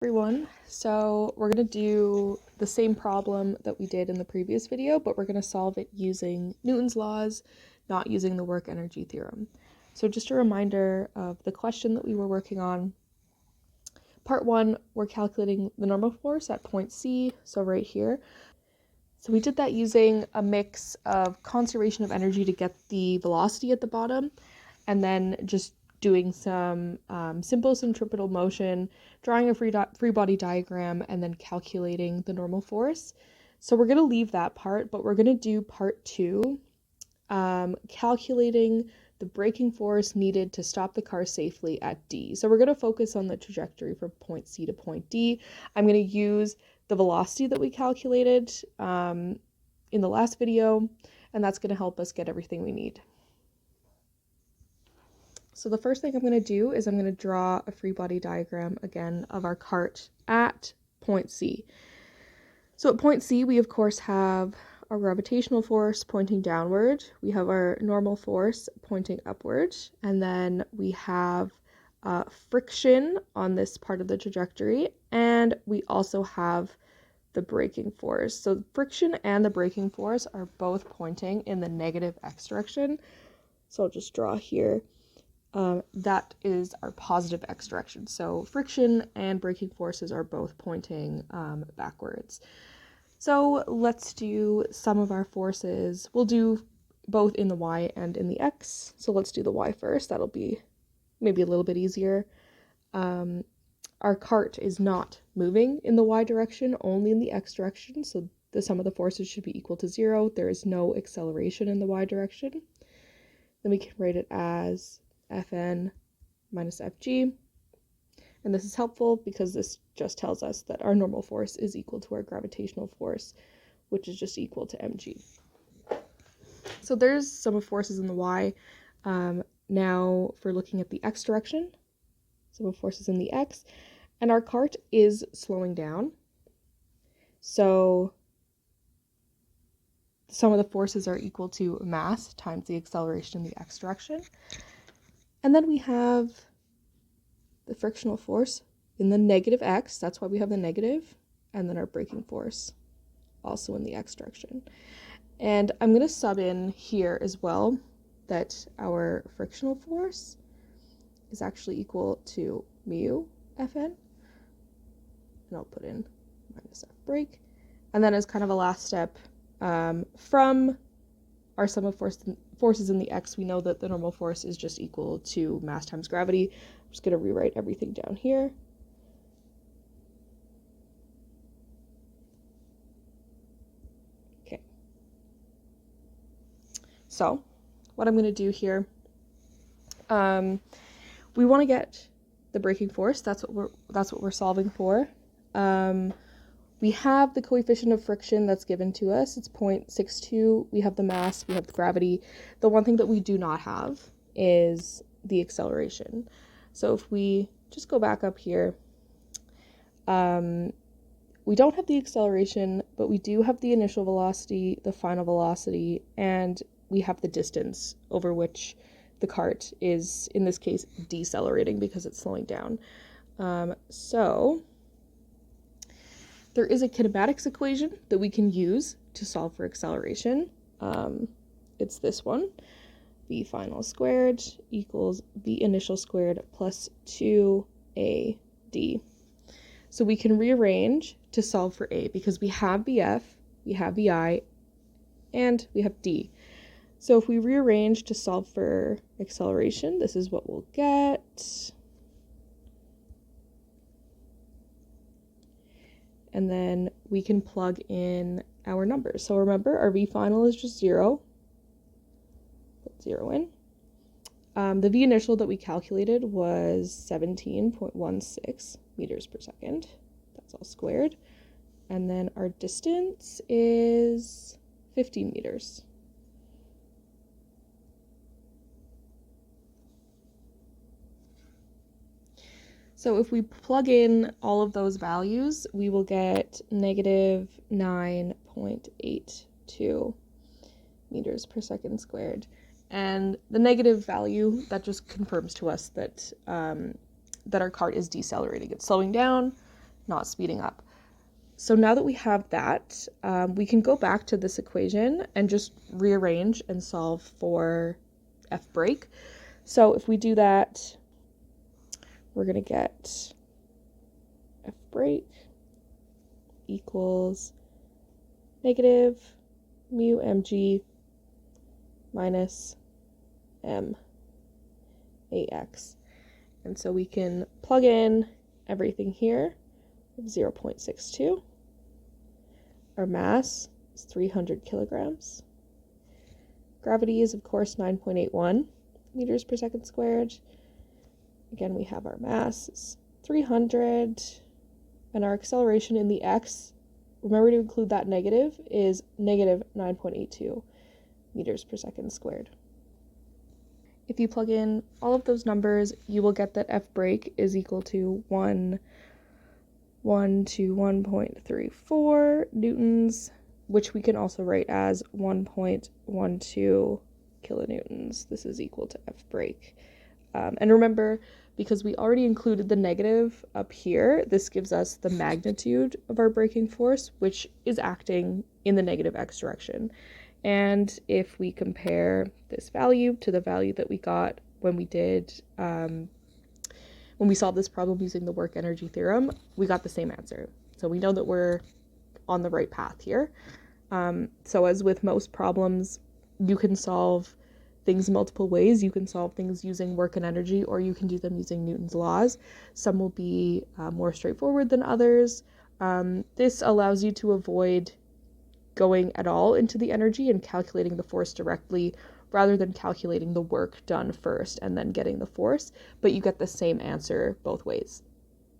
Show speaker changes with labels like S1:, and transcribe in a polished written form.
S1: everyone. So we're going to do the same problem that we did in the previous video, but we're going to solve it using Newton's laws, not using the work energy theorem. So just a reminder of the question that we were working on. Part 1, we're calculating the normal force at point C, so right here. So we did that using a mix of conservation of energy to get the velocity at the bottom, and then just doing some simple centripetal motion, drawing a free body diagram, and then calculating the normal force. So we're going to leave that part, but we're going to do part 2, calculating the braking force needed to stop the car safely at D. So we're going to focus on the trajectory from point C to point D. I'm going to use the velocity that we calculated in the last video, and that's going to help us get everything we need. So the first thing I'm going to do is I'm going to draw a free body diagram again of our cart at point C. So at point C, we of course have our gravitational force pointing downward, we have our normal force pointing upward, and then we have friction on this part of the trajectory, and we also have the braking force. So the friction and the braking force are both pointing in the negative x direction. So I'll just draw here. That is our positive x direction. So friction and braking forces are both pointing backwards. So let's do some of our forces. We'll do both in the y and in the x. So let's do the y first. That'll be maybe a little bit easier. Our cart is not moving in the y direction, only in the x direction. So the sum of the forces should be equal to 0. There is no acceleration in the y direction. Then we can write it as Fn minus Fg, and this is helpful because this just tells us that our normal force is equal to our gravitational force, which is just equal to mg. So there's sum of forces in the y. Now for looking at the x direction, sum of forces in the x, and our cart is slowing down. So the sum of the forces are equal to mass times the acceleration in the x direction. And then we have the frictional force in the negative x, that's why we have the negative, and then our braking force also in the x direction. And I'm going to sub in here as well that our frictional force is actually equal to mu Fn, and I'll put in minus F brake. And then as kind of a last step, from our sum of forces in the x, we know that the normal force is just equal to mass times gravity. I'm just going to rewrite everything down here. Okay. So what I'm going to do here, we want to get the braking force. That's what we're solving for. We have the coefficient of friction that's given to us. It's 0.62. We have the mass, we have the gravity. The one thing that we do not have is the acceleration. So if we just go back up here, we don't have the acceleration, but we do have the initial velocity, the final velocity, and we have the distance over which the cart is, in this case, decelerating because it's slowing down. So there is a kinematics equation that we can use to solve for acceleration. It's this one. V final squared equals V initial squared plus 2AD. So we can rearrange to solve for A because we have VF, we have VI, and we have D. So if we rearrange to solve for acceleration, this is what we'll get. And then we can plug in our numbers. So remember, our V final is just 0. Put 0 in. The V initial that we calculated was 17.16 meters per second. That's all squared. And then our distance is 50 meters. So if we plug in all of those values, we will get negative 9.82 meters per second squared. And the negative value, that just confirms to us that that our cart is decelerating. It's slowing down, not speeding up. So now that we have that, we can go back to this equation and just rearrange and solve for F brake. So if we do that, we're going to get F brake equals negative mu mg minus m ax. And so we can plug in everything here. 0.62. Our mass is 300 kilograms. Gravity is, of course, 9.81 meters per second squared. Again, we have our mass is 300, and our acceleration in the x, remember to include that negative, is negative 9.82 meters per second squared. If you plug in all of those numbers, you will get that F brake is equal to 1 to 1.34 newtons, which we can also write as 1.12 kilonewtons. This is equal to F brake. And remember, because we already included the negative up here, this gives us the magnitude of our braking force, which is acting in the negative x direction. And if we compare this value to the value that we got when we did when we solved this problem using the work energy theorem, we got the same answer. So we know that we're on the right path here. So as with most problems, you can solve things multiple ways. You can solve things using work and energy, or you can do them using Newton's laws. Some will be more straightforward than others. This allows you to avoid going at all into the energy and calculating the force directly, rather than calculating the work done first and then getting the force, but you get the same answer both ways.